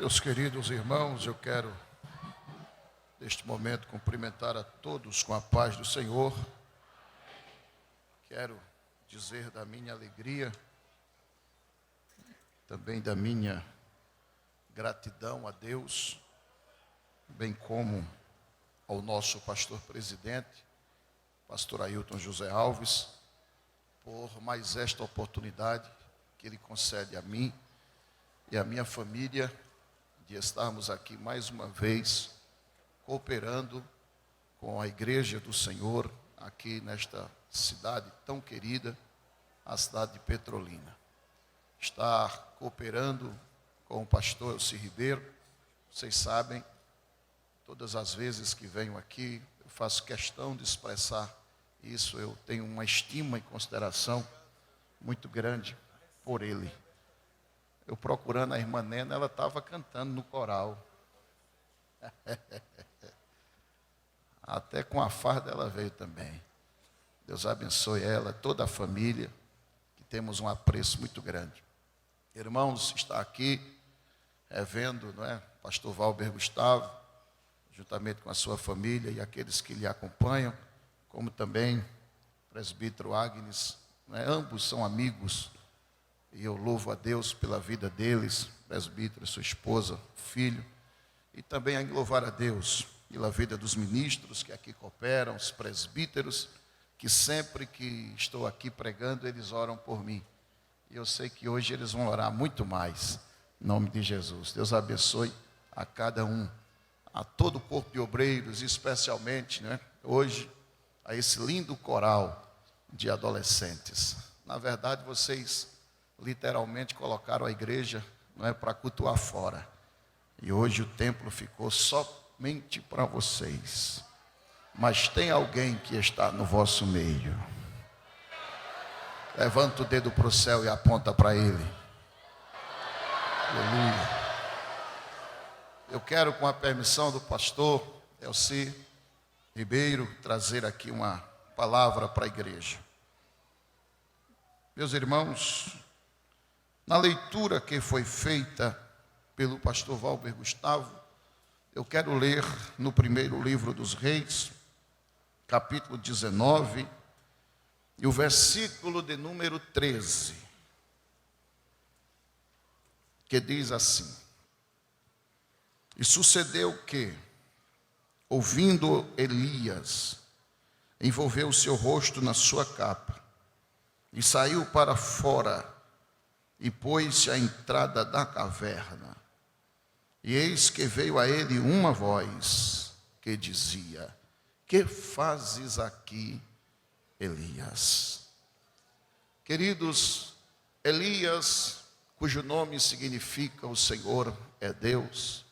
Meus queridos irmãos, eu quero, neste momento, cumprimentar a todos com a paz do Senhor. Quero dizer da minha alegria, também da minha gratidão a Deus, bem como ao nosso pastor presidente, pastor Ailton José Alves, por mais esta oportunidade que ele concede a mim e a minha família, de estarmos aqui mais uma vez cooperando com a Igreja do Senhor aqui nesta cidade tão querida, a cidade de Petrolina. Estar cooperando com o pastor Elci Ribeiro, vocês sabem, todas as vezes que venho aqui, eu faço questão de expressar isso, eu tenho uma estima e consideração muito grande por ele. Eu procurando a irmã Nena, ela estava cantando no coral. Até com a farda ela veio também. Deus abençoe ela, toda a família, que temos um apreço muito grande. Irmãos, está aqui vendo, não é? Pastor Valber Gustavo, juntamente com a sua família e aqueles que lhe acompanham, como também o presbítero Agnes, não é? Ambos são amigos. E eu louvo a Deus pela vida deles, presbítero, sua esposa, filho. E também a louvar a Deus pela vida dos ministros que aqui cooperam, os presbíteros, que sempre que estou aqui pregando, eles oram por mim. E eu sei que hoje eles vão orar muito mais, em nome de Jesus. Deus abençoe a cada um, a todo o corpo de obreiros, e especialmente, né, hoje, a esse lindo coral de adolescentes. Na verdade, vocês literalmente colocaram a igreja, não é, para cultuar fora. E hoje o templo ficou somente para vocês. Mas tem alguém que está no vosso meio. Levanta o dedo para o céu e aponta para ele. Aleluia. Eu quero, com a permissão do pastor Elci Ribeiro, trazer aqui uma palavra para a igreja. Meus irmãos, na leitura que foi feita pelo pastor Valber Gustavo, eu quero ler no primeiro livro dos Reis, capítulo 19, e o versículo de número 13, que diz assim: E sucedeu que, ouvindo Elias, envolveu o seu rosto na sua capa, e saiu para fora, e pôs-se à entrada da caverna. E eis que veio a ele uma voz que dizia: Que fazes aqui, Elias? Queridos, Elias, cujo nome significa o Senhor é Deus,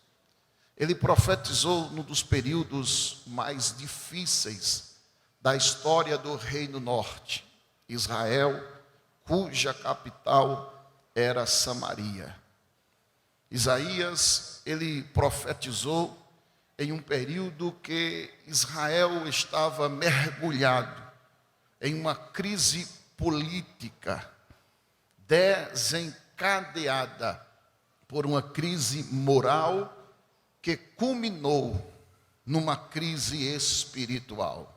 ele profetizou num dos períodos mais difíceis da história do Reino Norte, Israel, cuja capital era Samaria. Isaías, ele profetizou em um período que Israel estava mergulhado em uma crise política desencadeada por uma crise moral que culminou numa crise espiritual.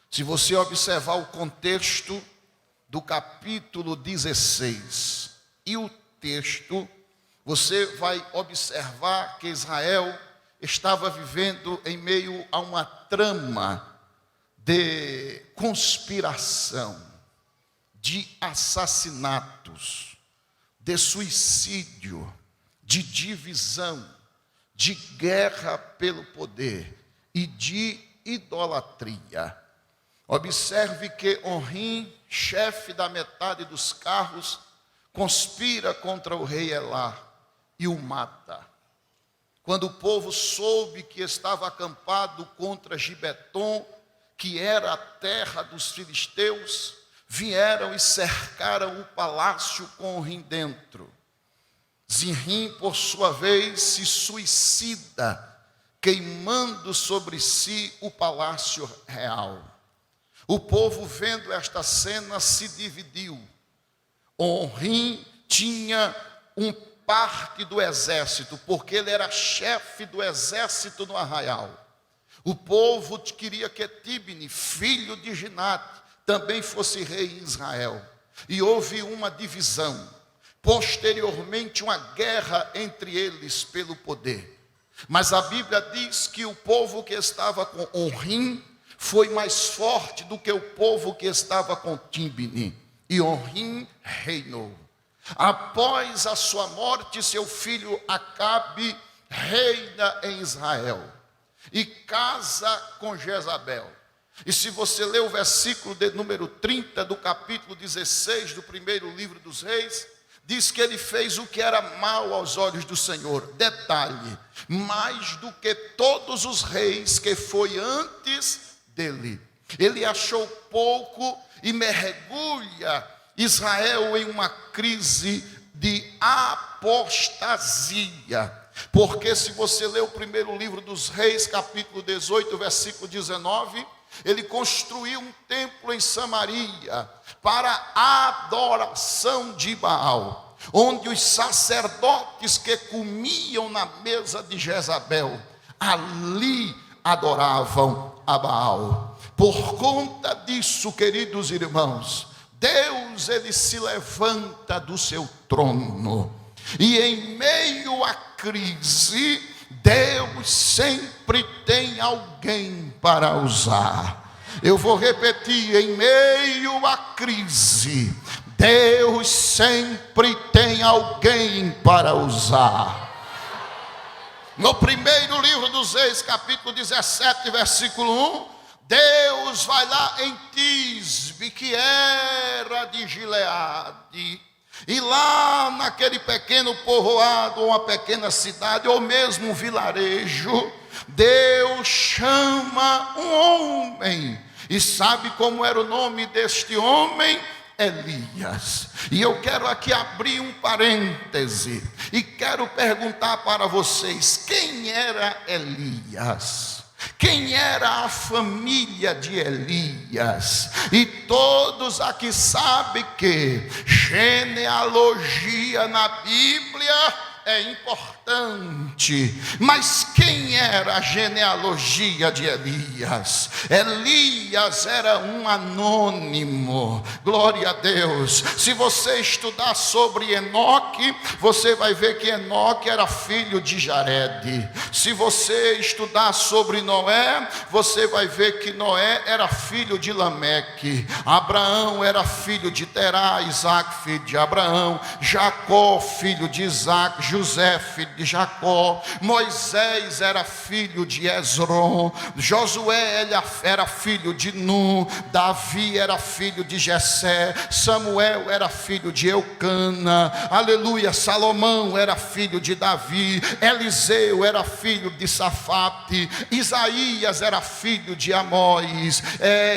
Se você observar o contexto do capítulo 16 e o texto, você vai observar que Israel estava vivendo em meio a uma trama de conspiração, de assassinatos, de suicídio, de divisão, de guerra pelo poder e de idolatria. Observe que Onrim, chefe da metade dos carros, conspira contra o rei Elá e o mata. Quando o povo soube que estava acampado contra Gibeton, que era a terra dos filisteus, vieram e cercaram o palácio com Onrim dentro. Zinrim, por sua vez, se suicida, queimando sobre si o palácio real. O povo, vendo esta cena, se dividiu. Onrim tinha um parte do exército, porque ele era chefe do exército no arraial. O povo queria que Tibni, filho de Ginate, também fosse rei em Israel. E houve uma divisão. Posteriormente, uma guerra entre eles pelo poder. Mas a Bíblia diz que o povo que estava com Onrim foi mais forte do que o povo que estava com Tibni. E Onrim reinou. Após a sua morte, seu filho Acabe reina em Israel e casa com Jezabel. E se você ler o versículo de número 30 do capítulo 16 do primeiro livro dos reis, diz que ele fez o que era mal aos olhos do Senhor. Detalhe, mais do que todos os reis que foi antes dele. Ele achou pouco e mergulha Israel em uma crise de apostasia. Porque se você ler o primeiro livro dos reis, capítulo 18, versículo 19, ele construiu um templo em Samaria para a adoração de Baal, onde os sacerdotes que comiam na mesa de Jezabel, ali adoravam a Baal. Por conta disso, queridos irmãos, Deus, ele se levanta do seu trono, e em meio à crise, Deus sempre tem alguém para usar. Eu vou repetir, em meio à crise, Deus sempre tem alguém para usar. No primeiro livro dos Reis, capítulo 17, versículo 1, Deus vai lá em Tisbe, que era de Gileade, e lá naquele pequeno povoado, uma pequena cidade, ou mesmo um vilarejo, Deus chama um homem. E sabe como era o nome deste homem? Elias. E eu quero aqui abrir um parêntese e quero perguntar para vocês: quem era Elias? Quem era a família de Elias? E todos aqui sabem que genealogia na Bíblia é importante, mas quem era a genealogia de Elias? Elias era um anônimo, glória a Deus. Se você estudar sobre Enoque, você vai ver que Enoque era filho de Jarede. Se você estudar sobre Noé, você vai ver que Noé era filho de Lameque. Abraão era filho de Terá, Isaac filho de Abraão, Jacó filho de Isaac, José filho de Jacó, Moisés era filho de Esrom, Josué era filho de Nun, Davi era filho de Jessé, Samuel era filho de Eucana, aleluia, Salomão era filho de Davi, Eliseu era filho de Safate, Isaías era filho de Amós,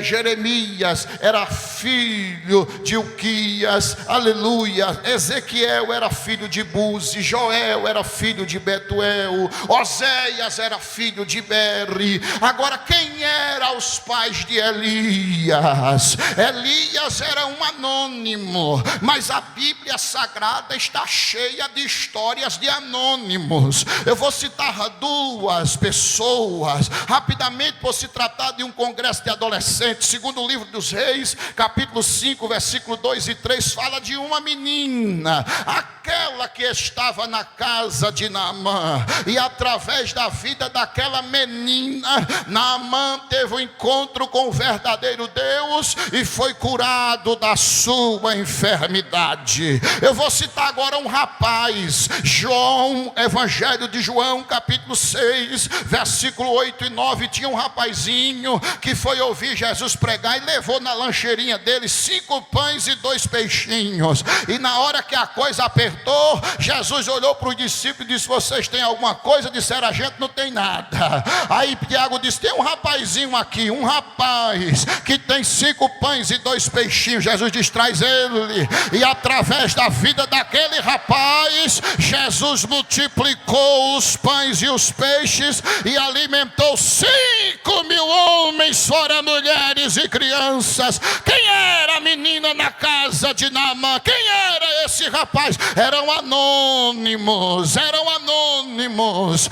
Jeremias era filho de Uquias, aleluia, Ezequiel era filho de Buzi, Joel era filho de Betuel, Oséias era filho de Beri. Agora, quem eram os pais de Elias? Elias era um anônimo, mas a Bíblia Sagrada está cheia de histórias de anônimos. Eu vou citar duas pessoas rapidamente, por se tratar de um congresso de adolescentes. Segundo o livro dos Reis, capítulo 5, versículo 2 e 3, fala de uma menina, aquela que estava na casa de Naamã, e através da vida daquela menina, Naamã teve um encontro com o verdadeiro Deus e foi curado da sua enfermidade. Eu vou citar agora um rapaz, João, Evangelho de João, capítulo 6, versículo 8 e 9, tinha um rapazinho que foi ouvir Jesus pregar e levou na lancheirinha dele 5 pães e 2 peixinhos, e na hora que a coisa apertou, Jesus olhou para os discípulos e disse: vocês têm alguma coisa? Disseram: a gente não tem nada. Aí Tiago disse: tem um rapazinho aqui, um rapaz que tem 5 pães e 2 peixinhos. Jesus diz: traz ele. E através da vida daquele rapaz, Jesus multiplicou os pães e os peixes e alimentou 5.000 homens, fora mulheres e crianças. Quem era a menina na casa de Naamã? Quem era esse rapaz? Eram anônimos, eram anônimos.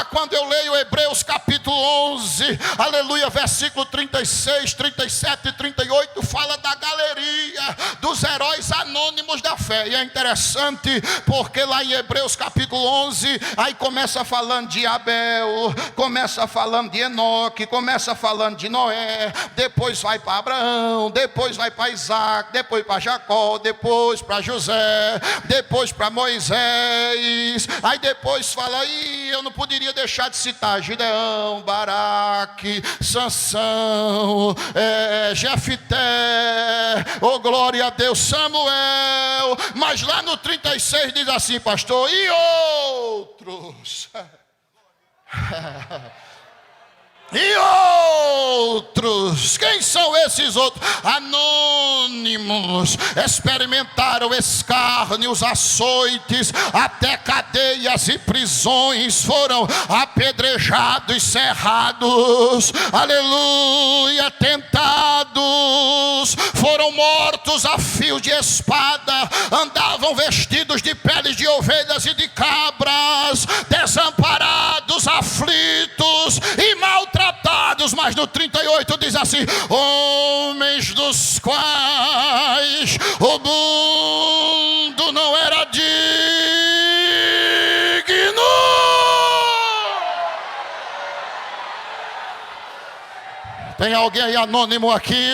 Quando eu leio Hebreus capítulo 11, aleluia, versículo 36, 37 e 38, fala da galeria dos heróis anônimos da fé. E é interessante, porque lá em Hebreus capítulo 11, aí começa falando de Abel, começa falando de Enoque, começa falando de Noé, depois vai para Abraão, depois vai para Isaac, depois para Jacó, depois para José, depois para Moisés. Aí depois fala, aí eu não poderia deixar de citar Gideão, Baraque, Sansão, Jefité, oh glória a Deus, Samuel. Mas lá no 36 diz assim, pastor, e outros? E outros, quem são esses outros? Anônimos, experimentaram escárnios, açoites, até cadeias e prisões, foram apedrejados, cerrados, aleluia, tentados, foram mortos a fio de espada, andavam vestidos de peles de ovelhas e de cabras, desamparados, aflitos e maltratados. Mas no 38 diz assim, homens dos quais o mundo não era digno. Tem alguém aí anônimo aqui?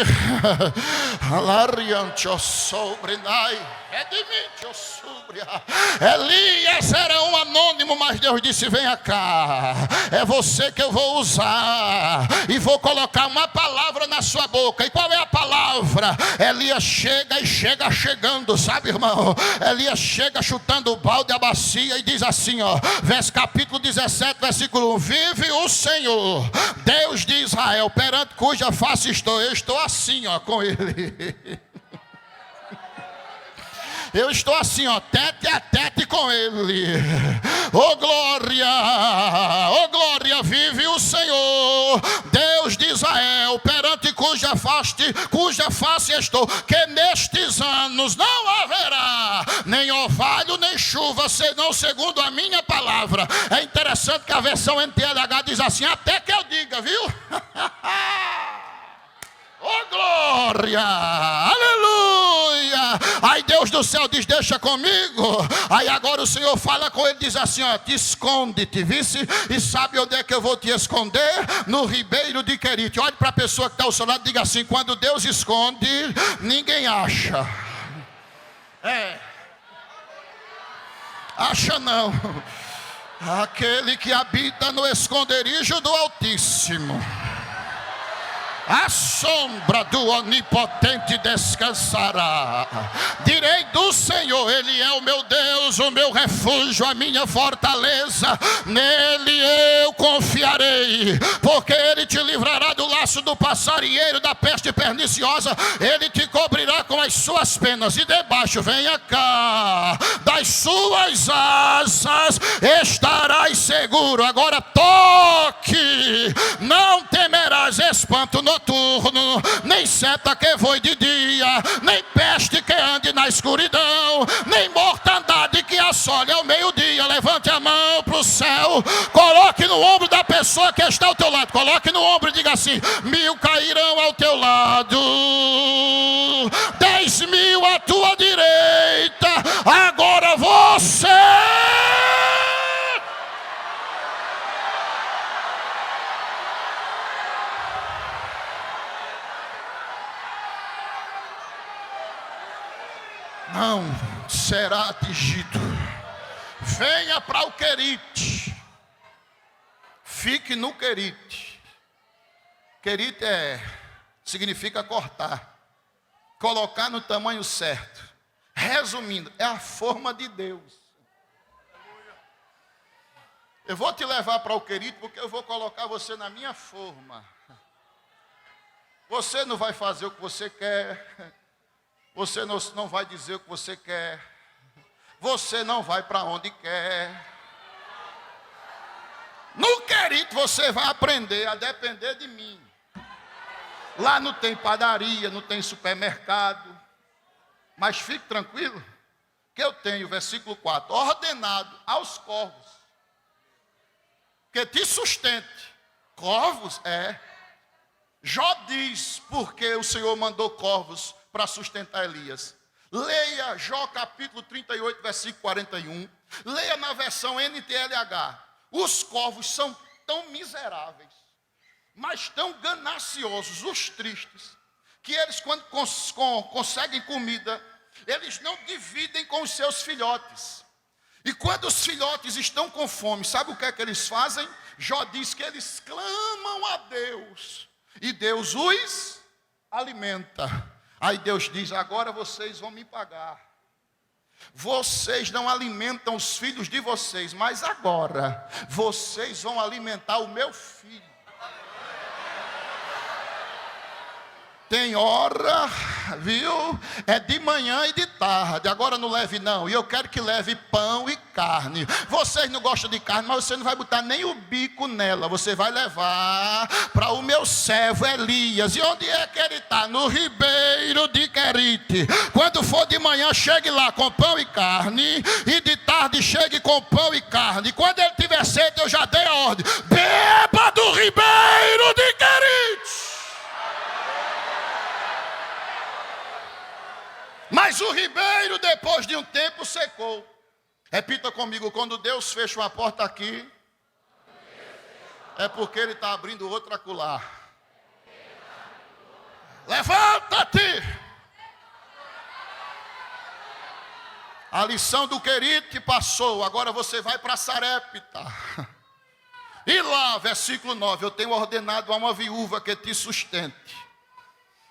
Elias era um anônimo, mas Deus disse, venha cá, é você que eu vou usar e vou colocar uma palavra na sua boca. E qual é a palavra? Elias chega e chega chegando, sabe, irmão? Elias chega chutando o balde, a bacia, e diz assim, ó, capítulo 17, versículo 1, vive o Senhor, Deus de Israel, perante cuja face estou. Eu estou assim, ó, com ele. Eu estou assim, ó, tete a tete com ele. Oh glória, vive o Senhor, Deus de Israel, perante cuja face estou, que nestes anos não haverá nem orvalho nem chuva, senão segundo a minha palavra. É interessante que a versão NTLH diz assim, até que eu diga, viu? Oh glória, aleluia. Aí Deus do céu diz, deixa comigo. Aí agora o Senhor fala com ele, diz assim, ó, te esconde-te, vice, e sabe onde é que eu vou te esconder? No ribeiro de Querite. Olhe para a pessoa que está ao seu lado e diga assim, quando Deus esconde, ninguém acha. Acha não. Aquele que habita no esconderijo do Altíssimo, a sombra do Onipotente descansará. Direi do Senhor, Ele é o meu Deus, o meu refúgio, a minha fortaleza. Nele eu confiarei, porque Ele te livrará do laço do passarinheiro, da peste perniciosa. Ele te cobrirá com as suas penas, e debaixo, venha cá, das suas asas estarás seguro. Agora toque, não temerás espanto noturno, nem seta que voe de dia, nem peste que ande na escuridão, nem mortandade que assole ao meio-dia. Levante a mão para o céu, coloque no ombro da pessoa que está ao teu lado, coloque no ombro e diga assim, 1000 cairão ao teu lado, 10.000 à tua direita, agora você... não será atingido. Venha para o Querite, fique no Querite. Querite significa cortar, colocar no tamanho certo. Resumindo, é a forma de Deus. Eu vou te levar para o Querite porque eu vou colocar você na minha forma. Você não vai fazer o que você quer. Você não vai dizer o que você quer. Você não vai para onde quer. No Querite você vai aprender a depender de mim. Lá não tem padaria, não tem supermercado. Mas fique tranquilo, porque eu tenho, versículo 4, ordenado aos corvos que te sustente. Corvos? Jó diz, porque o Senhor mandou corvos para sustentar Elias. Leia Jó capítulo 38, versículo 41. Leia na versão NTLH. Os corvos são tão miseráveis, mas tão gananciosos, os tristes, que eles, quando conseguem comida, eles não dividem com os seus filhotes. E quando os filhotes estão com fome, sabe o que é que eles fazem? Jó diz que eles clamam a Deus, e Deus os alimenta. Aí Deus diz, agora vocês vão me pagar. Vocês não alimentam os filhos de vocês, mas agora vocês vão alimentar o meu filho. Tem hora, viu? É de manhã e de tarde. Agora não leve não. E eu quero que leve pão e carne. Vocês não gostam de carne, mas você não vai botar nem o bico nela. Você vai levar para o meu servo Elias. E onde é que ele está? No ribeiro de Querite. Quando for de manhã, chegue lá com pão e carne. E de tarde, chegue com pão e carne. Quando ele tiver sede, eu já dei a ordem. Beba do ribeiro de Querite. Mas o ribeiro, depois de um tempo, secou. Repita comigo, quando Deus fecha uma porta aqui, é porque Ele está abrindo outra acolá. Levanta-te! A lição do Querite passou, agora você vai para Sarepta. E lá, versículo 9, eu tenho ordenado a uma viúva que te sustente.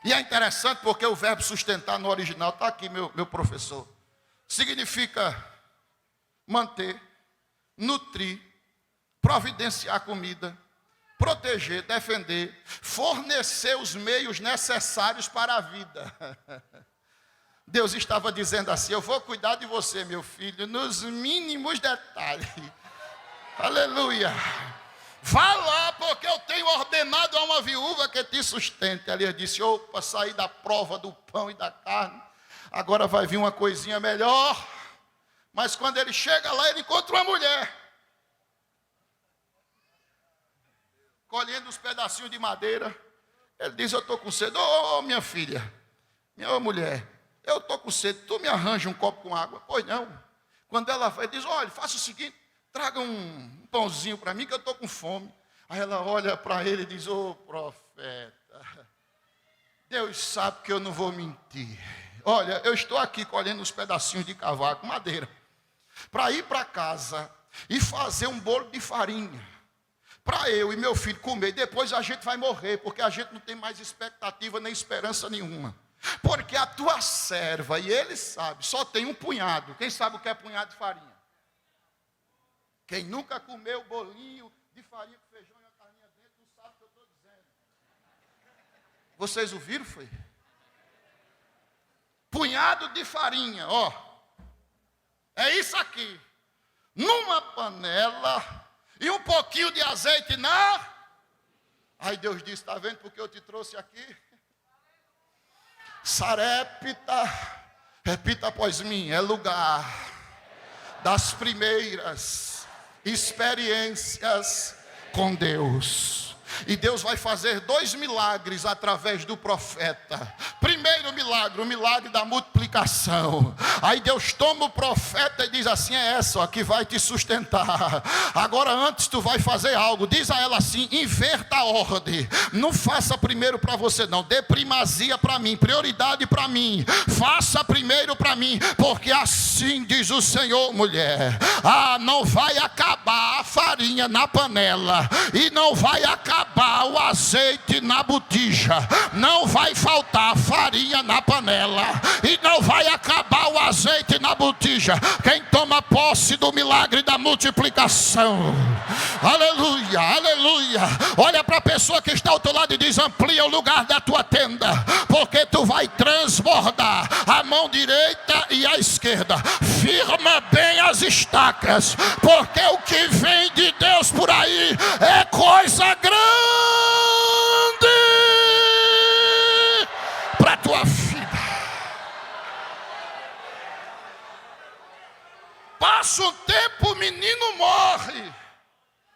E é interessante porque o verbo sustentar no original, está aqui meu professor, significa manter, nutrir, providenciar comida, proteger, defender, fornecer os meios necessários para a vida. Deus estava dizendo assim, eu vou cuidar de você, meu filho, nos mínimos detalhes. Aleluia. Vá lá, porque eu tenho ordenado a uma viúva que te sustente. Elias disse, opa, saí da prova do pão e da carne, agora vai vir uma coisinha melhor. Mas quando ele chega lá, ele encontra uma mulher, colhendo os pedacinhos de madeira. Ele diz, eu estou com sede. Ô, minha filha, minha mulher, eu estou com sede, tu me arranja um copo com água? Pois não. Quando ela vai, ele diz, olha, faça o seguinte, traga um pãozinho para mim que eu estou com fome. Aí ela olha para ele e diz, ô profeta, Deus sabe que eu não vou mentir. Olha, eu estou aqui colhendo uns pedacinhos de cavaco, madeira, para ir para casa e fazer um bolo de farinha, para eu e meu filho comer. Depois a gente vai morrer, porque a gente não tem mais expectativa nem esperança nenhuma. Porque a tua serva, e ele sabe, só tem um punhado. Quem sabe o que é punhado de farinha? Quem nunca comeu bolinho de farinha com feijão e a carninha dentro, não sabe o que eu estou dizendo. Vocês ouviram, foi? Punhado de farinha, ó. É isso aqui. Numa panela e um pouquinho de azeite na... Aí Deus disse, está vendo porque eu te trouxe aqui? Sarepta, repita após mim, é lugar das primeiras experiências com Deus. E Deus vai fazer 2 milagres através do profeta. Primeiro milagre, o milagre da multiplicação. Aí Deus toma o profeta e diz assim, é essa ó, que vai te sustentar. Agora antes tu vai fazer algo, diz a ela assim, inverta a ordem. Não faça primeiro para você não, dê primazia para mim, prioridade para mim. Faça primeiro para mim, porque assim diz o Senhor, mulher. Não vai acabar a farinha na panela e não vai acabar o azeite na botija, não vai faltar farinha na panela e não vai acabar o azeite na botija. Quem toma posse do milagre da multiplicação, aleluia, aleluia. Olha para a pessoa que está ao teu lado e diz, amplia o lugar da tua tenda, porque tu vai transbordar a mão direita e a esquerda. Firma bem as estacas, porque o que vem de Deus por aí é coisa grande para a tua vida. Passa um tempo, o menino morre,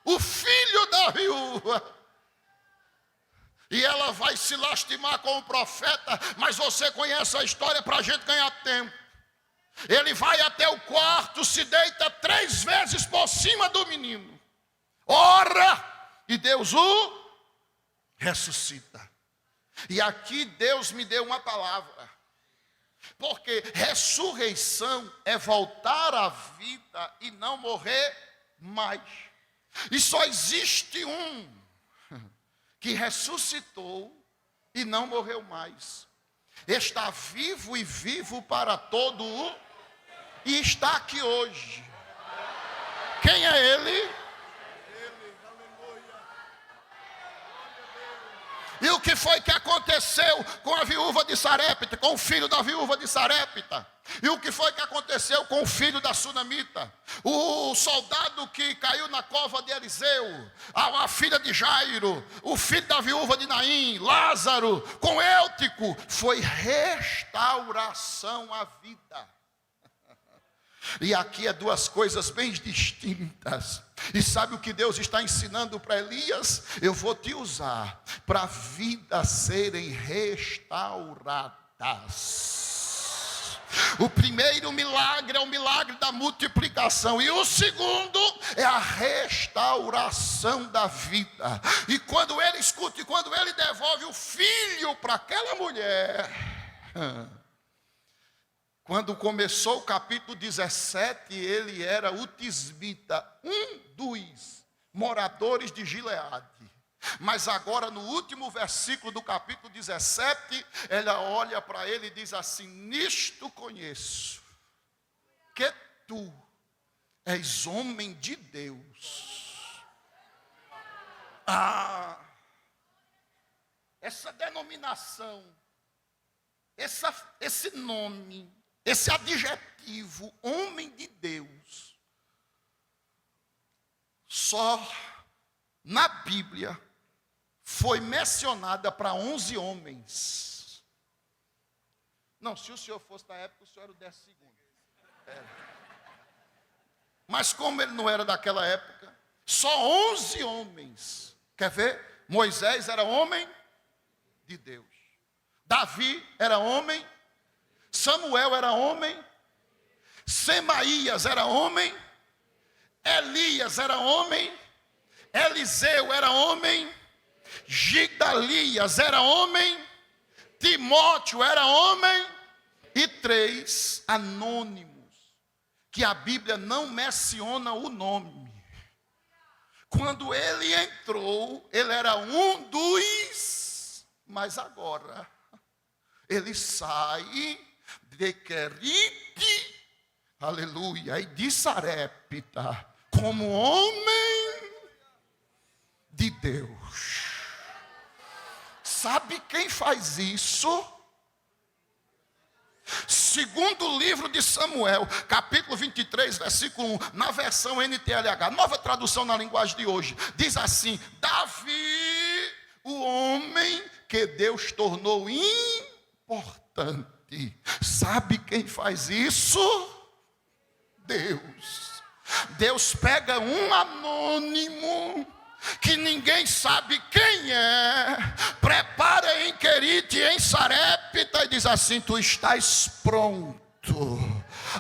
o filho da viúva. E ela vai se lastimar com o profeta, mas você conhece a história para a gente ganhar tempo. Ele vai até o quarto, se deita 3 vezes por cima do menino, ora, e Deus o ressuscita. E aqui Deus me deu uma palavra, porque ressurreição é voltar à vida e não morrer mais. E só existe um que ressuscitou e não morreu mais. Está vivo e vivo para todo o... E está aqui hoje. Quem é ele? E o que foi que aconteceu com a viúva de Sarepta, com o filho da viúva de Sarepta? E o que foi que aconteceu com o filho da sunamita? O soldado que caiu na cova de Eliseu, a filha de Jairo, o filho da viúva de Naim, Lázaro, com Eutico, foi restauração à vida. E aqui é 2 coisas bem distintas. E sabe o que Deus está ensinando para Elias? Eu vou te usar para vidas serem restauradas. O primeiro milagre é o milagre da multiplicação. E o segundo é a restauração da vida. E quando ele escuta e quando ele devolve o filho para aquela mulher... Quando começou o capítulo 17, ele era o tisbita, um dos moradores de Gileade. Mas agora no último versículo do capítulo 17, ela olha para ele e diz assim: nisto conheço que tu és homem de Deus. Essa denominação, esse nome, esse adjetivo, homem de Deus, só na Bíblia foi mencionada para 11 homens. Não, se o senhor fosse da época, o senhor era o 10º. Mas como ele não era daquela época, só 11 homens. Quer ver? Moisés era homem de Deus. Davi era homem. Samuel era homem, Semaías era homem, Elias era homem, Eliseu era homem, Gidalias era homem, Timóteo era homem, e 3 anônimos, que a Bíblia não menciona o nome. Quando ele entrou, ele era um dos, mas agora ele sai de Querite, aleluia, e de Sarepta, como homem de Deus. Sabe quem faz isso? Segundo o livro de Samuel, capítulo 23, versículo 1, na versão NTLH, nova tradução na linguagem de hoje, diz assim: Davi, o homem que Deus tornou importante. Sabe quem faz isso? Deus. Deus pega um anônimo que ninguém sabe quem é, prepara em Querite, em Sarepta, e diz assim: tu estás pronto.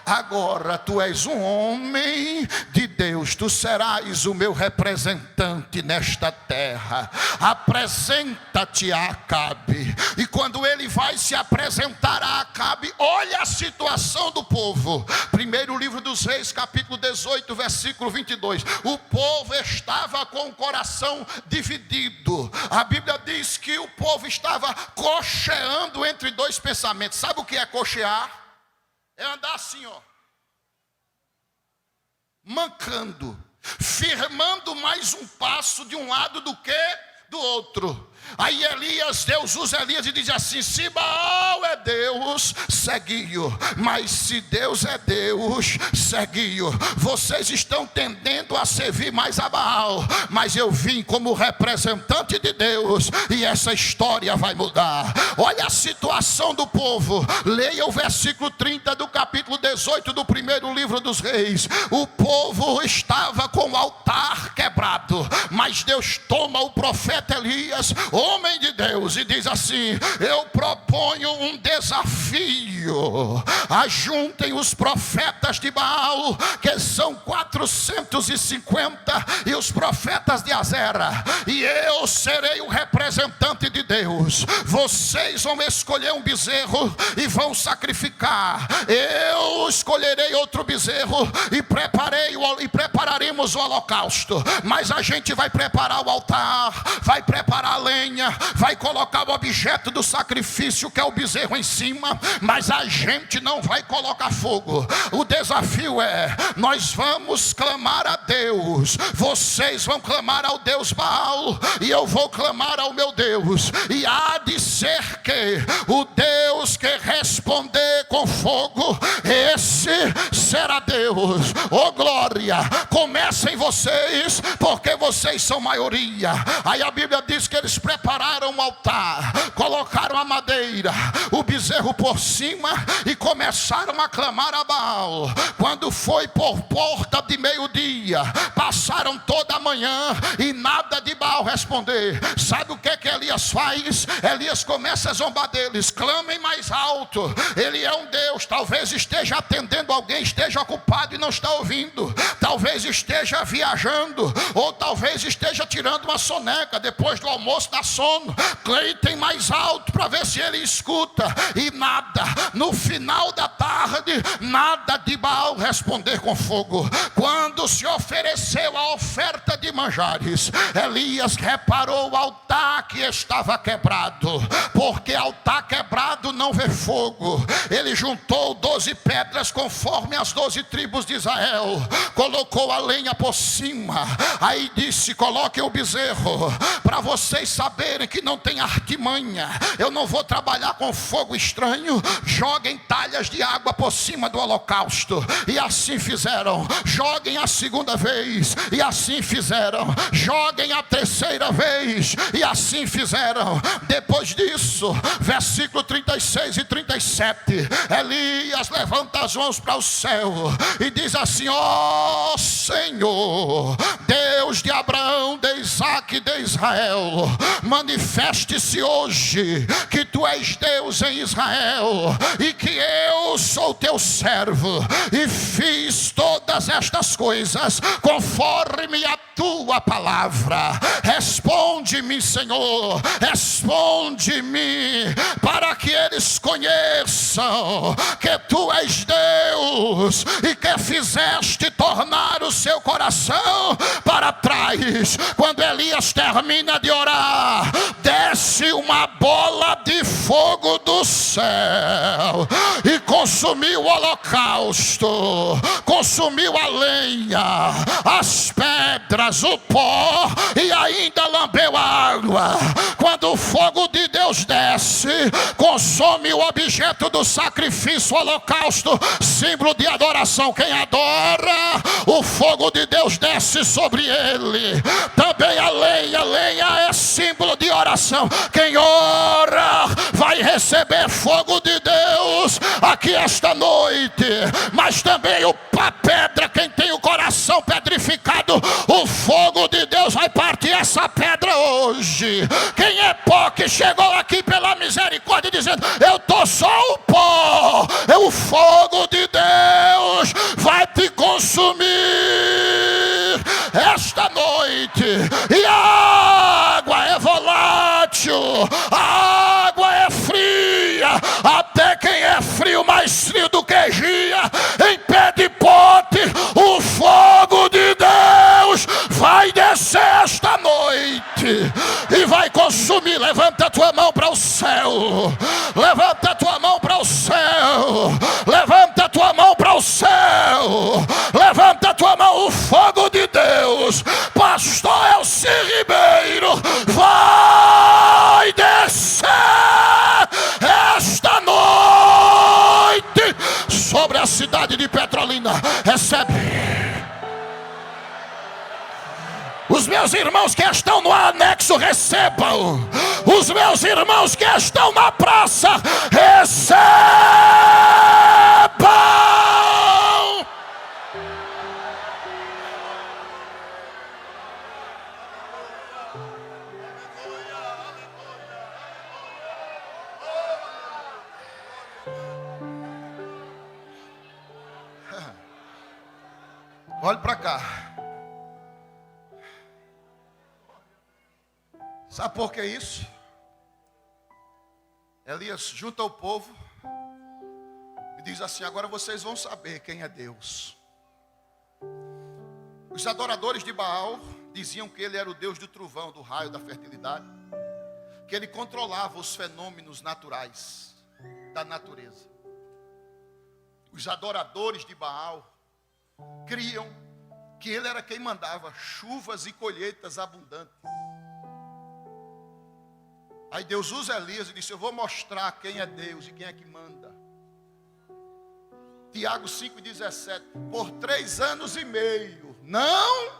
Agora tu és um homem de Deus, tu serás o meu representante nesta terra. Apresenta-te a Acabe. E quando ele vai se apresentar a Acabe, olha a situação do povo. Primeiro livro dos Reis, capítulo 18, versículo 22. O povo estava com o coração dividido. A Bíblia diz que o povo estava cocheando entre 2 pensamentos. Sabe o que é cochear? É andar assim, ó, mancando, firmando mais um passo de um lado do que do outro. Aí Deus usa Elias e diz assim: se Baal é Deus, segue-o. Mas se Deus é Deus, segue-o. Vocês estão tendendo a servir mais a Baal, mas eu vim como representante de Deus, e essa história vai mudar. Olha a situação do povo. Leia o versículo 30 do capítulo 18 do primeiro livro dos Reis. O povo estava com o altar quebrado, mas Deus toma o profeta Elias, homem de Deus, e diz assim: eu proponho um desafio. Ajuntem os profetas de Baal, que são 450, e os profetas de Azera, e eu serei o representante de Deus. Vocês vão escolher um bezerro e vão sacrificar. Eu escolherei outro bezerro e prepararemos o holocausto. Mas a gente vai preparar o altar, vai preparar a lenha, vai colocar o objeto do sacrifício, que é o bezerro, em cima, mas a gente não vai colocar fogo. O desafio é: nós vamos clamar a Deus, vocês vão clamar ao Deus Baal, e eu vou clamar ao meu Deus. E há de ser que o Deus que responder com fogo, esse será Deus. Oh glória, comecem vocês, porque vocês são maioria. Aí a Bíblia diz que eles prepararam o altar, colocaram a madeira, o bezerro por cima, e começaram a clamar a Baal. Quando foi por porta de meio-dia, passaram toda a manhã e nada de Baal responder. Sabe o que Elias faz? Elias começa a zombar deles: clamem mais alto. Ele é um Deus, talvez esteja atendendo alguém, esteja ocupado e não está ouvindo, talvez esteja viajando, ou talvez esteja tirando uma soneca, depois do almoço dá sono. Gritem mais alto para ver se ele escuta. E nada. No final da tarde, nada de Baal responder com fogo. Quando se ofereceu a oferta de manjares, Elias reparou o altar que estava quebrado, porque altar quebrado não vê fogo. Ele juntou 12 pedras conforme as 12 tribos de Israel, colocou a lenha por cima, aí disse: coloquem o bezerro, para vocês saberem que não tem artimanha, eu não vou trabalhar com fogo estranho. Joguem talhas de água por cima do holocausto, e assim fizeram. Joguem a segunda vez, e assim fizeram. Joguem a terceira vez, e assim fizeram. Depois disso, versículo 36 e 37, Elias levanta as mãos para o céu e diz assim: ó Senhor, Deus de Abraão, de Isaque e de Israel, manifeste-se hoje que tu és Deus em Israel, e que eu sou teu servo, e fiz todas estas coisas conforme a tua palavra. Responde-me, Senhor, responde-me, para que eles conheçam que tu és Deus, e que fizeste tornar o seu coração para trás. Quando Elias termina de orar, desce uma bola de fogo do céu e consumiu o holocausto, consumiu a lenha, as pedras, o pó, e ainda lambeu a água. Quando o fogo de Deus desce, consome o objeto do sacrifício, o holocausto, símbolo de adoração. Quem adora, o fogo de Deus desce sobre ele. Também a lenha é símbolo de oração. Quem ora vai receber fogo de Deus aqui esta noite. Mas também a pedra, quem tem o coração pedrificado, o fogo de Deus vai partir essa pedra hoje. Quem é pó, que chegou aqui pela misericórdia dizendo: eu tô só o pó, o fogo de Deus vai te consumir esta noite. E a água é volátil, a água é fria, até quem é frio, mais frio do que gia, em pé de pote, o fogo de Deus vai descer esta noite e vai consumir. Levanta a tua mão para o céu, levanta a tua mão para o céu, levanta a tua mão para o céu, levanta a tua mão. O fogo de Deus, pastor Elci Ribeiro, vai Os meus irmãos que estão no anexo, recebam. Os meus irmãos que estão na praça, recebam. Olhe para cá. Sabe por que isso? Elias junta o povo e diz assim: agora vocês vão saber quem é Deus. Os adoradores de Baal diziam que ele era o Deus do trovão, do raio, da fertilidade, que ele controlava os fenômenos naturais da natureza. Os adoradores de Baal criam que ele era quem mandava chuvas e colheitas abundantes. Aí Deus usa Elias e disse: eu vou mostrar quem é Deus e quem é que manda. Tiago 5,17: por 3 anos e meio, não.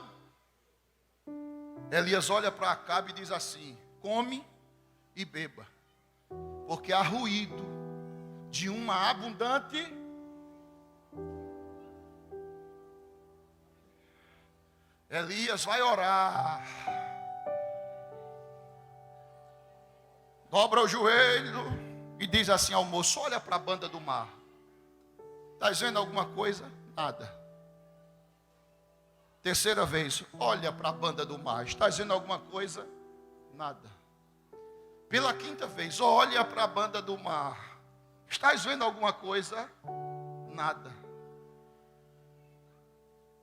Elias olha para Acabe e diz assim: come e beba, porque há ruído de uma abundante. Elias vai orar, dobra o joelho e diz assim ao moço: olha para a banda do mar. Está vendo alguma coisa? Nada. Terceira vez: olha para a banda do mar. Está vendo alguma coisa? Nada. Pela quinta vez: olha para a banda do mar. Estás vendo alguma coisa? Nada.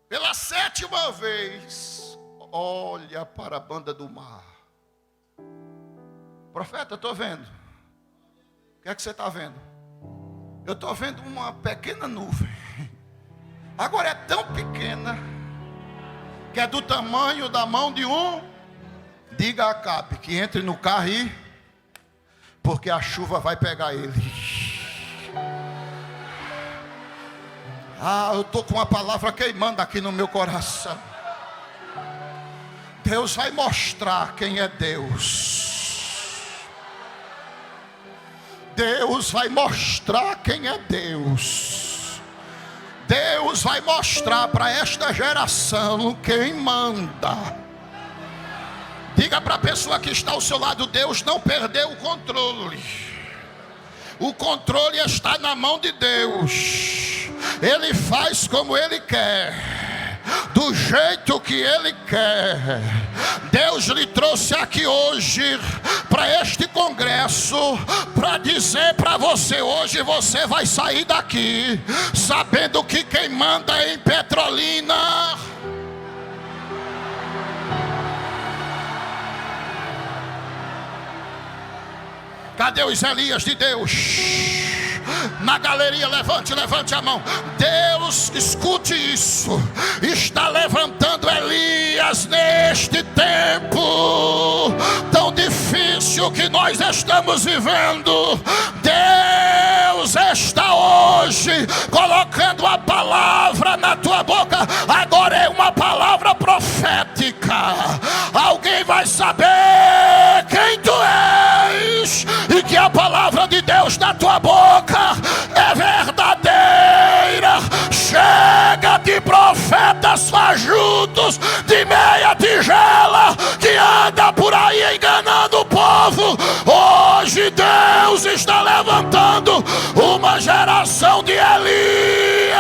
Pela 7ª vez: olha para a banda do mar. Profeta, eu estou vendo. O que é que você está vendo? Eu estou vendo uma pequena nuvem. Agora é tão pequena que é do tamanho da mão de um. Diga a Acabe que entre no carro e, porque a chuva vai pegar ele. Eu estou com uma palavra queimando aqui no meu coração. Deus vai mostrar quem é Deus. Deus vai mostrar quem é Deus. Deus vai mostrar para esta geração quem manda. Diga para a pessoa que está ao seu lado: Deus não perdeu o controle. O controle está na mão de Deus. Ele faz como Ele quer, do jeito que Ele quer. Deus lhe trouxe aqui hoje para este congresso para dizer para você: hoje você vai sair daqui sabendo que quem manda em Petrolina cadê os Elias de Deus? Na galeria, levante a mão. Deus, escute isso, está levantando Elias neste tempo tão difícil que nós estamos vivendo. Deus está hoje colocando a palavra na tua boca. Agora é uma palavra profética. Alguém vai saber quem tu és e que a palavra de Deus na tua boca é verdadeira. Chega de profetas fajutos de meia tigela que anda por aí enganando o povo. Hoje Deus está levantando uma geração de Elias.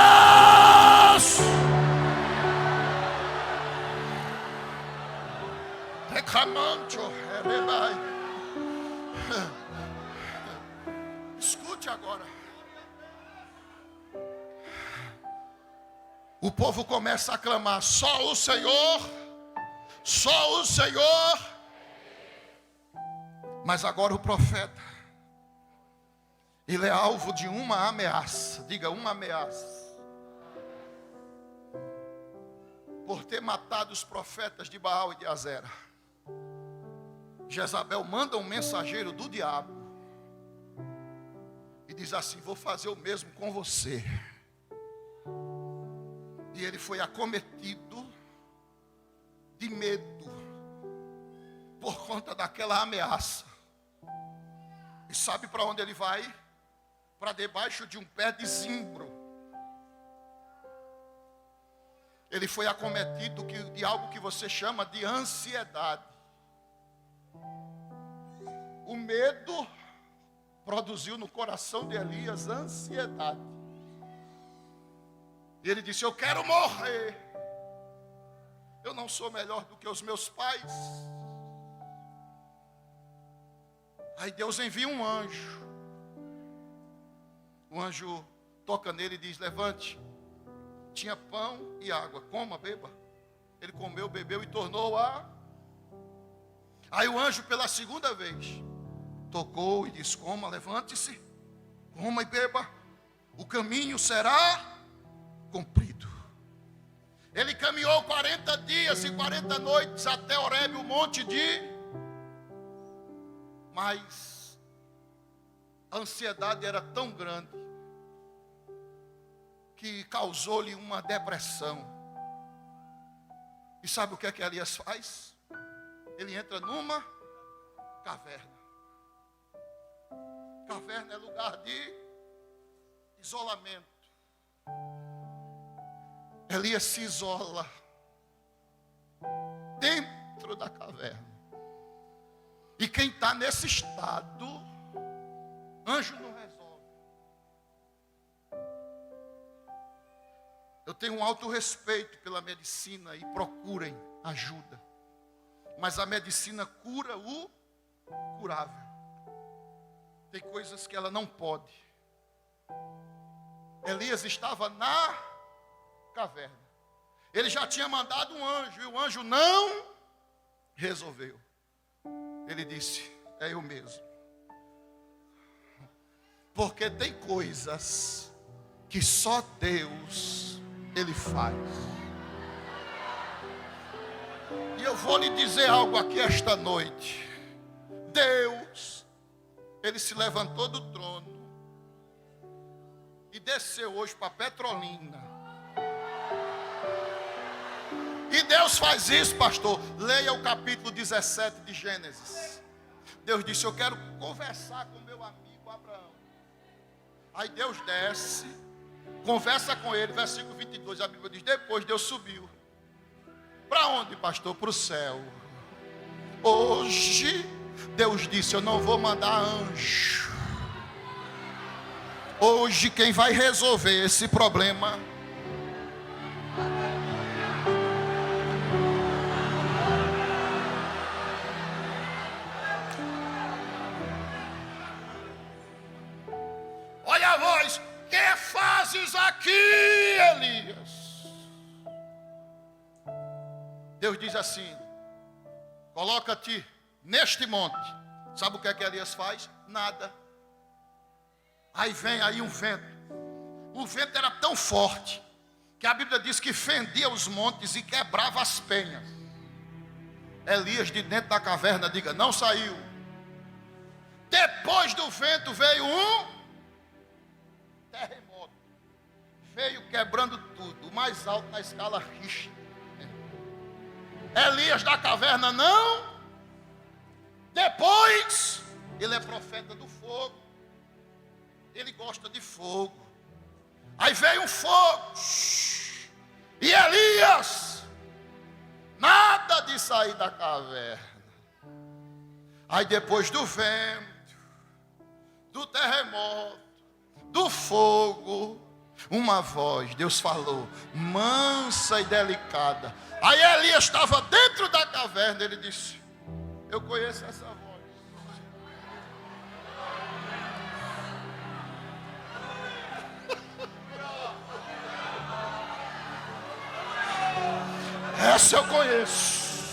Escute agora. O povo começa a clamar: só o Senhor, só o Senhor. Mas agora o profeta, ele é alvo de uma ameaça. Diga, uma ameaça. Por ter matado os profetas de Baal e de Azera, Jezabel manda um mensageiro do diabo e diz assim: vou fazer o mesmo com você. E ele foi acometido de medo. conta daquela ameaça. E sabe para onde ele vai? Para debaixo de um pé de zimbro. Ele foi acometido de algo que você chama de ansiedade. O medo produziu no coração de Elias ansiedade. E ele disse: eu quero morrer. Eu não sou melhor do que os meus pais. Aí Deus envia um anjo. O anjo toca nele e diz: levante. Tinha pão e água, coma, beba. Ele comeu, bebeu e tornou a... Aí o anjo pela segunda vez tocou e disse: coma, levante-se, coma e beba. O caminho será cumprido. Ele caminhou 40 dias e 40 noites até Horebe, o monte de... Mas a ansiedade era tão grande que causou-lhe uma depressão. E sabe o que é que Elias faz? Ele entra numa caverna. Caverna é lugar de isolamento. Elias se isola dentro da caverna. E quem está nesse estado, anjo não resolve. Eu tenho um alto respeito pela medicina e procurem ajuda. Mas a medicina cura o curável. Tem coisas que ela não pode. Elias estava na caverna. Ele já tinha mandado um anjo e o anjo não resolveu. Ele disse: é eu mesmo. Porque tem coisas que só Deus Ele faz. E eu vou lhe dizer algo aqui esta noite. Deus, Ele se levantou do trono e desceu hoje para Petrolina. E Deus faz isso, pastor. Leia o capítulo 17 de Gênesis. Deus disse: eu quero conversar com meu amigo Abraão. Aí Deus desce, conversa com ele, versículo 22, a Bíblia diz: depois Deus subiu. Para onde, pastor? Para o céu. Hoje, Deus disse: eu não vou mandar anjo. Hoje, quem vai resolver esse problema olha a voz: que fazes aqui, Elias? Deus diz assim: coloca-te neste monte. Sabe o que é que Elias faz? Nada. Aí vem aí um vento. O vento era tão forte que a Bíblia diz que fendia os montes e quebrava as penhas. Elias, de dentro da caverna, diga: não saiu. Depois do vento veio um terremoto. Veio quebrando tudo. O mais alto na escala Richter. Elias da caverna não. Depois, ele é profeta do fogo. Ele gosta de fogo. Aí veio um fogo. E Elias, nada de sair da caverna. Aí depois do vento, do terremoto, do fogo, uma voz, Deus falou, mansa e delicada. Aí Elias estava dentro da caverna. Ele disse: eu conheço essa voz. Essa eu conheço.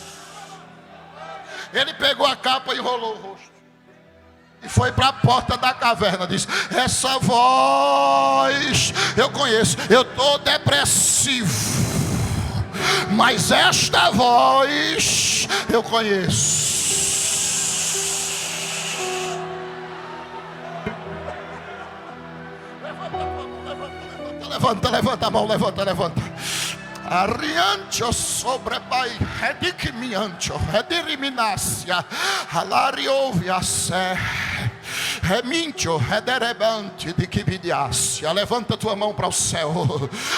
Ele pegou a capa e enrolou o rosto e foi para a porta da caverna. Disse: essa voz eu conheço. Eu estou depressivo, mas esta voz eu conheço. Levanta a mão, levanta. Ariancho sobrebai, redicimiancho, rediriminacia, alarioviace, remincho, rederebante de que vidiacia. Levanta a tua mão para o céu.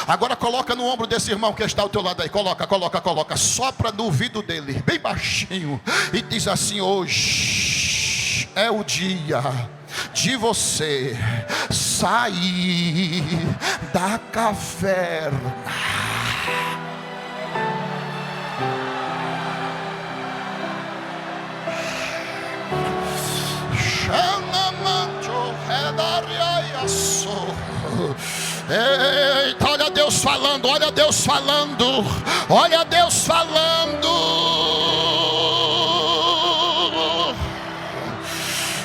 Agora coloca no ombro desse irmão que está ao teu lado aí. Coloca. Sopra no ouvido dele, bem baixinho, e diz assim: hoje é o dia de você sair da caverna. Eita, olha Deus falando, olha Deus falando, olha Deus falando.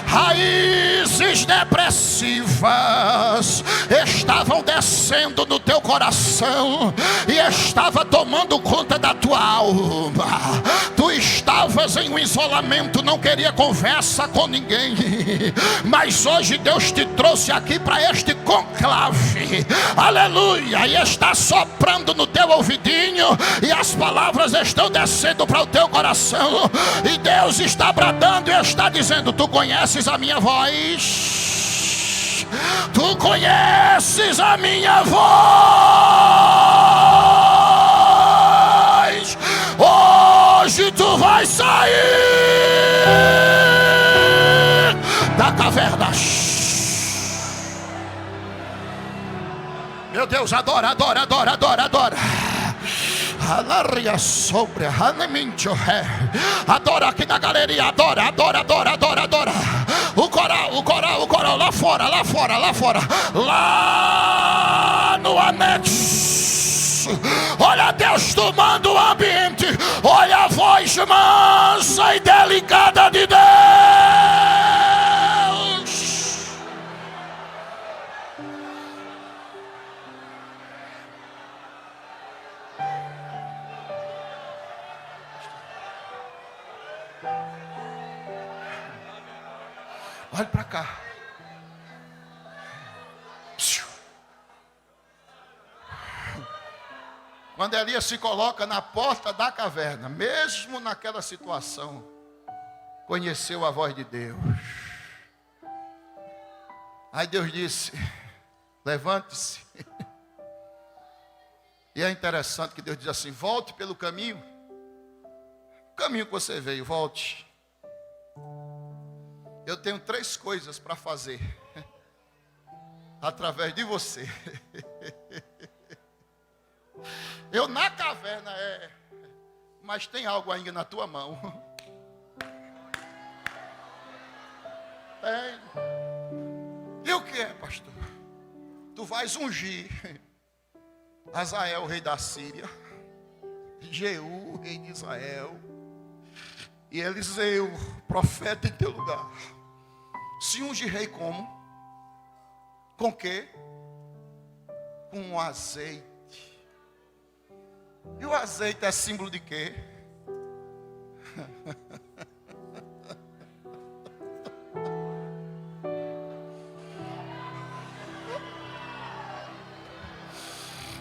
Raízes depressivas estavam descendo no teu coração e estava tomando conta da tua alma. Tu estavas em um isolamento, não queria conversa com ninguém, mas hoje Deus te trouxe aqui para este conclave, aleluia, e está soprando no teu ouvidinho, e as palavras estão descendo para o teu coração, e Deus está bradando e está dizendo: tu conheces a minha voz, tu conheces a minha voz, hoje tu vais sair da caverna. Meu Deus, adora. Alaria sobre adora aqui na galeria, adora. O coral, lá fora, lá no anexo. Olha Deus tomando o ambiente, olha a voz mansa e delicada de Deus. Olha para cá. Quando Elias se coloca na porta da caverna, mesmo naquela situação, conheceu a voz de Deus. Aí Deus disse: levante-se. E é interessante que Deus diz assim: volte pelo caminho. O caminho que você veio, volte. Eu tenho 3 coisas para fazer através de você. Eu na caverna mas tem algo ainda na tua mão. Tem. E o que é, pastor? Tu vais ungir Azael, rei da Síria, Jeú, rei de Israel, e Eliseu, profeta em teu lugar. Se unge rei como? Com quê? Com azeite. E o azeite é símbolo de quê?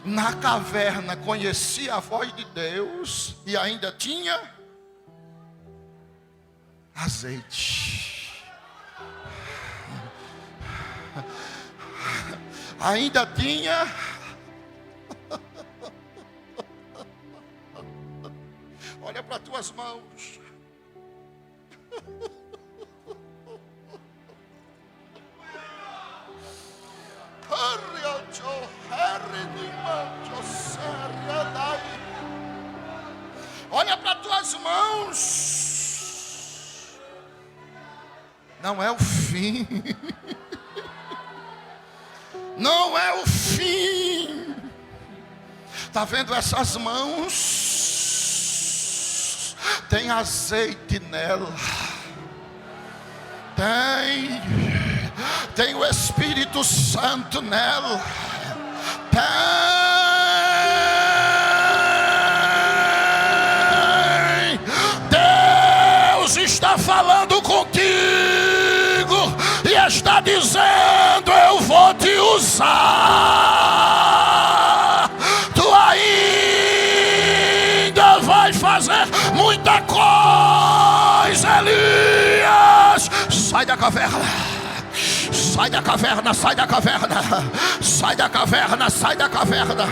Na caverna conhecia a voz de Deus e ainda tinha azeite. Ainda tinha olha para tuas mãos. Olha para tuas mãos. Não é o fim. Não é o fim. Está vendo essas mãos? Tem azeite nela. Tem o Espírito Santo nela. Deus está falando contigo e está dizendo: eu vou te usar. Tu aí vai fazer muita coisa, Elias. Sai da caverna. Sai da caverna, sai da caverna, sai da caverna, sai da caverna.